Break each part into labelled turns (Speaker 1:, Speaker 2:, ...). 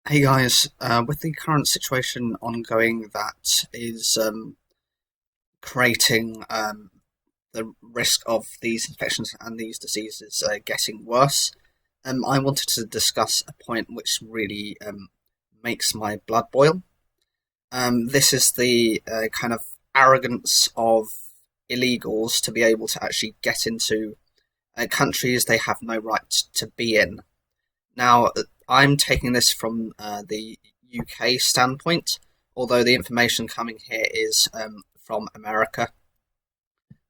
Speaker 1: Hey guys, with the current situation ongoing that is creating the risk of these infections and these diseases getting worse, I wanted to discuss a point which really makes my blood boil. This is the kind of arrogance of illegals to be able to actually get into countries they have no right to be in. Now, I'm taking this from the UK standpoint, although the information coming here is from America.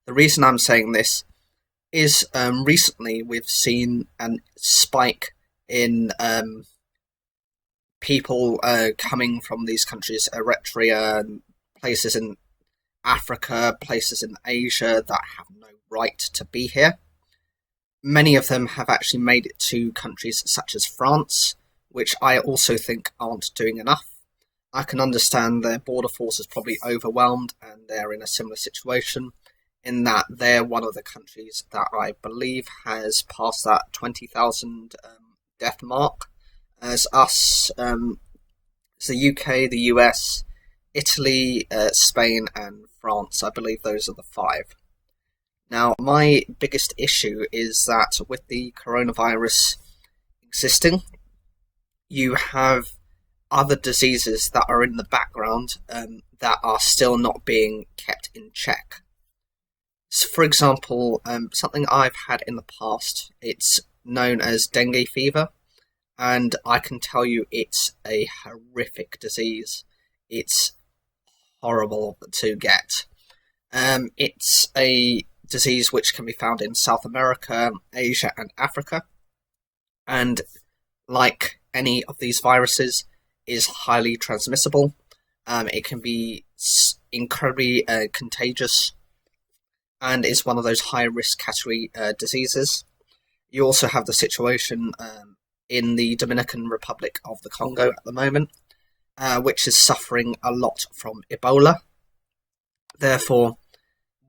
Speaker 1: The reason I'm saying this is recently we've seen a spike in people coming from these countries, Eritrea, and places in Africa, places in Asia that have no right to be here. Many of them have actually made it to countries such as France, which I also think aren't doing enough. I can understand their border force is probably overwhelmed and they're in a similar situation in that they're one of the countries that I believe has passed that 20,000 death mark. As us, it's the UK, the US, Italy, Spain and France. I believe those are the five. Now, my biggest issue is that with the coronavirus existing, you have other diseases that are in the background that are still not being kept in check. So, for example, something I've had in the past, it's known as dengue fever, and I can tell you it's a horrific disease. It's horrible to get. It's a disease which can be found in South America, Asia and Africa, and like any of these viruses is highly transmissible. It can be incredibly contagious and is one of those high risk category diseases. You also have the situation in the Dominican Republic of the Congo at the moment, which is suffering a lot from Ebola. Therefore,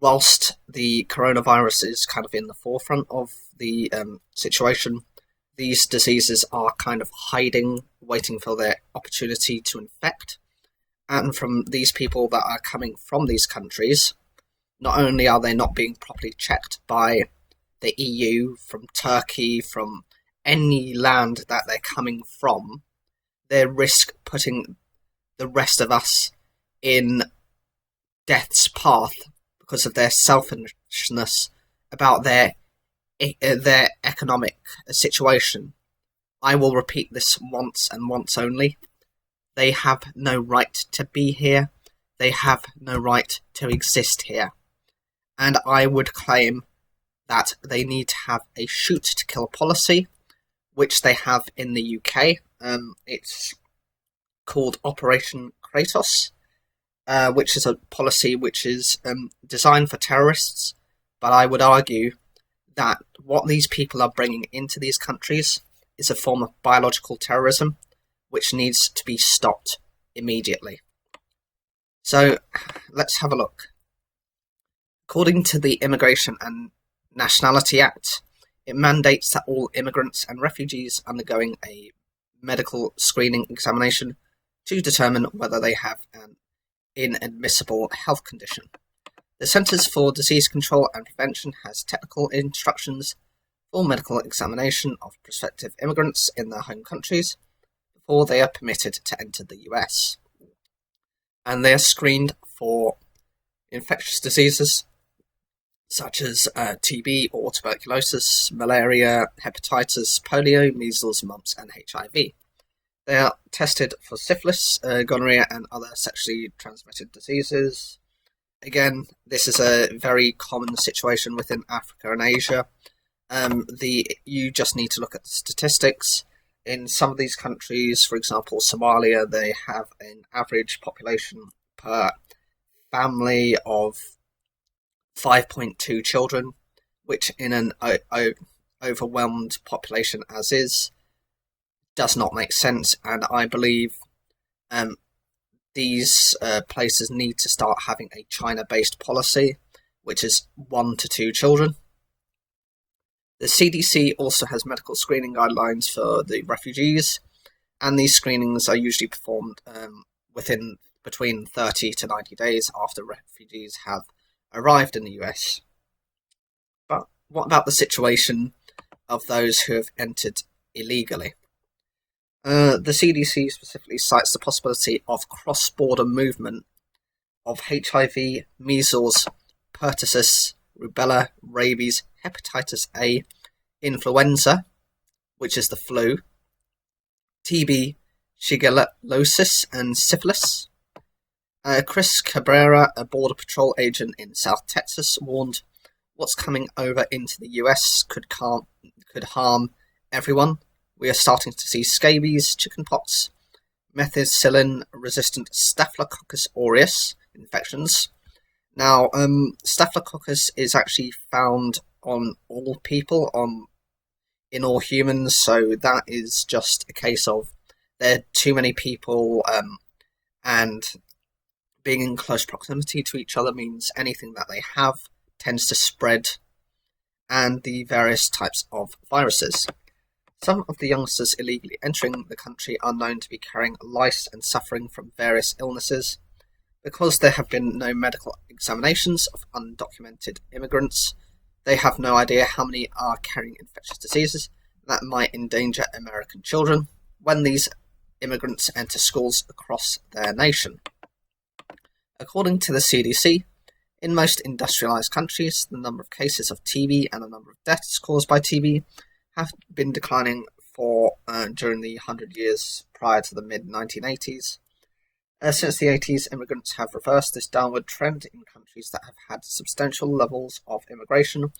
Speaker 1: whilst the coronavirus is kind of in the forefront of the situation, these diseases are kind of hiding, waiting for their opportunity to infect. And from these people that are coming from these countries, not only are they not being properly checked by the EU, from Turkey, from any land that they're coming from, they risk putting the rest of us in death's path because of their selfishness about their economic situation. I will repeat this once and once only. They have no right to be here. They have no right to exist here. And I would claim that they need to have a shoot to kill policy, which they have in the UK. It's called Operation Kratos, which is a policy which is designed for terrorists, but I would argue that what these people are bringing into these countries is a form of biological terrorism, which needs to be stopped immediately. So, let's have a look. According to the Immigration and Nationality Act, it mandates that all immigrants and refugees undergoing a medical screening examination to determine whether they have an inadmissible health condition. The Centers for Disease Control and Prevention has technical instructions for medical examination of prospective immigrants in their home countries before they are permitted to enter the US. And they are screened for infectious diseases such as TB or tuberculosis, malaria, hepatitis, polio, measles, mumps and HIV. They are tested for syphilis, gonorrhea and other sexually transmitted diseases. Again, this is a very common situation within Africa and Asia. You just need to look at the statistics. In some of these countries, for example, Somalia, they have an average population per family of 5.2 children, which in an overwhelmed population as is, does not make sense, and I believe these places need to start having a China-based policy, which is 1 to 2 children. The CDC also has medical screening guidelines for the refugees, and these screenings are usually performed within between 30 to 90 days after refugees have arrived in the US. But what about the situation of those who have entered illegally? The CDC specifically cites the possibility of cross-border movement of HIV, measles, pertussis, rubella, rabies, hepatitis A, influenza, which is the flu, TB, shigellosis, and syphilis. Chris Cabrera, a Border Patrol agent in South Texas, warned what's coming over into the US could harm everyone. We are starting to see scabies, chickenpox, methicillin-resistant Staphylococcus aureus infections. Now, Staphylococcus is actually found on all people, in all humans, so that is just a case of there are too many people, and being in close proximity to each other means anything that they have tends to spread, and the various types of viruses. Some of the youngsters illegally entering the country are known to be carrying lice and suffering from various illnesses. Because there have been no medical examinations of undocumented immigrants, they have no idea how many are carrying infectious diseases that might endanger American children when these immigrants enter schools across their nation. According to the CDC, in most industrialized countries, the number of cases of TB and the number of deaths caused by TB have been declining during the 100 years prior to the mid-1980s. Since the 80s, immigrants have reversed this downward trend in countries that have had substantial levels of immigration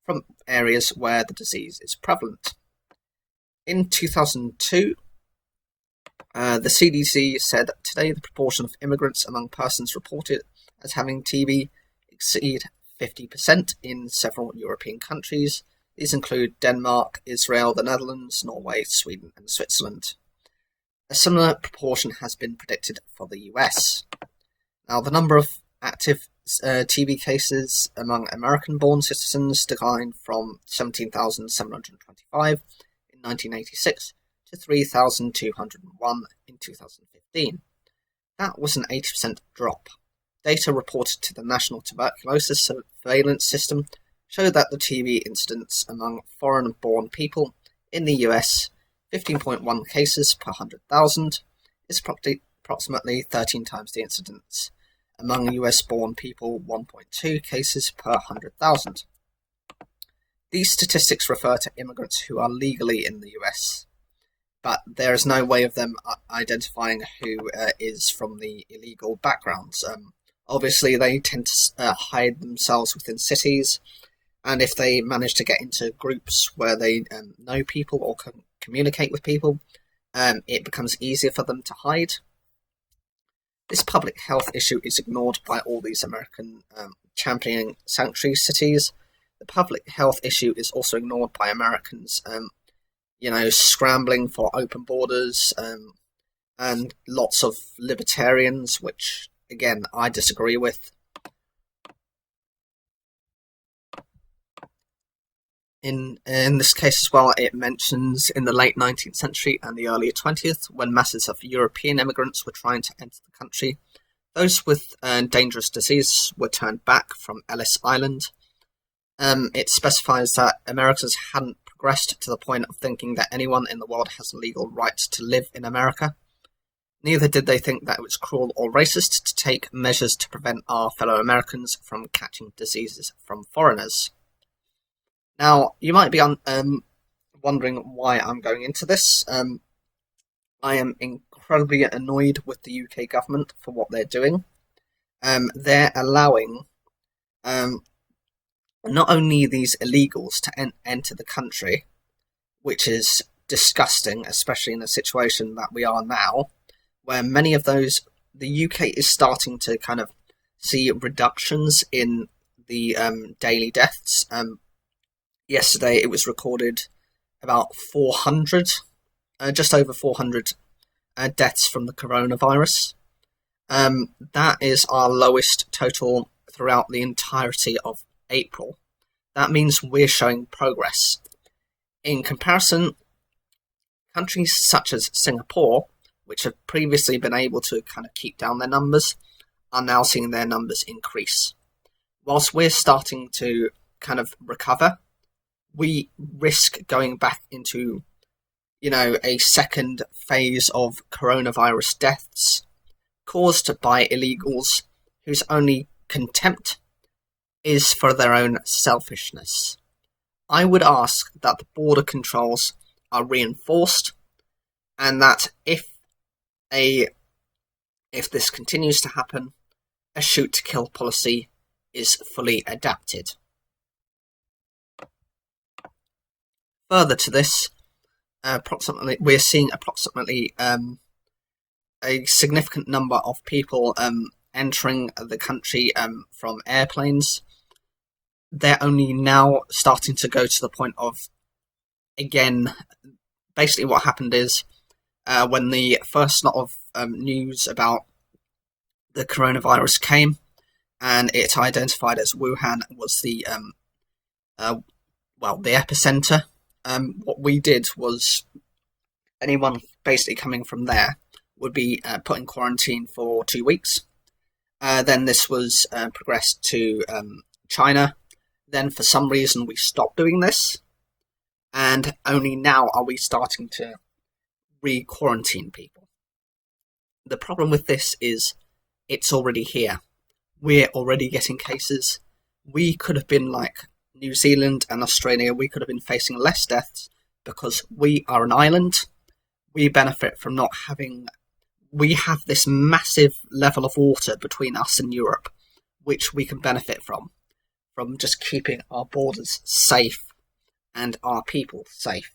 Speaker 1: from areas where the disease is prevalent. In 2002, the CDC said today the proportion of immigrants among persons reported as having TB exceed 50% in several European countries. These include Denmark, Israel, the Netherlands, Norway, Sweden, and Switzerland. A similar proportion has been predicted for the US. Now, the number of active TB cases among American-born citizens declined from 17,725 in 1986 to 3,201 in 2015. That was an 80% drop. Data reported to the National Tuberculosis Surveillance System showed that the TB incidence among foreign-born people in the US, 15.1 cases per 100,000, is approximately 13 times the incidence among US-born people, 1.2 cases per 100,000. These statistics refer to immigrants who are legally in the US, but there is no way of them identifying who is from the illegal backgrounds. Obviously, they tend to hide themselves within cities, and if they manage to get into groups where they know people or can communicate with people, it becomes easier for them to hide. This public health issue is ignored by all these American championing sanctuary cities. The public health issue is also ignored by Americans, scrambling for open borders, and lots of libertarians, which, again, I disagree with. In this case as well, it mentions in the late 19th century and the early 20th, when masses of European immigrants were trying to enter the country, those with dangerous disease were turned back from Ellis Island. It specifies that Americans hadn't progressed to the point of thinking that anyone in the world has a legal right to live in America. Neither did they think that it was cruel or racist to take measures to prevent our fellow Americans from catching diseases from foreigners. Now, you might be wondering why I'm going into this. I am incredibly annoyed with the UK government for what they're doing. They're allowing not only these illegals to enter the country, which is disgusting, especially in a situation that we are now, where many of those, the UK is starting to kind of see reductions in the daily deaths. Yesterday it was recorded about 400, just over 400 deaths from the coronavirus. That is our lowest total throughout the entirety of April. That means we're showing progress. In comparison, Countries such as Singapore, which have previously been able to kind of keep down their numbers, are now seeing their numbers increase. Whilst we're starting to kind of recover, we risk going back into, a second phase of coronavirus deaths caused by illegals whose only contempt is for their own selfishness. I would ask that the border controls are reinforced, and that if this continues to happen, a shoot-to-kill policy is fully adapted. Further to this, we're seeing approximately a significant number of people entering the country from airplanes. They're only now starting to go to the point of, again, basically what happened is when the first lot of news about the coronavirus came, and it identified as Wuhan was the epicenter. What we did was anyone basically coming from there would be put in quarantine for 2 weeks. Then this was progressed to China. Then for some reason we stopped doing this, and only now are we starting to re-quarantine people. The problem with this is it's already here. We're already getting cases. We could have been like New Zealand and Australia. We could have been facing less deaths because we are an island. We benefit from not having... We have this massive level of water between us and Europe, which we can benefit from just keeping our borders safe and our people safe.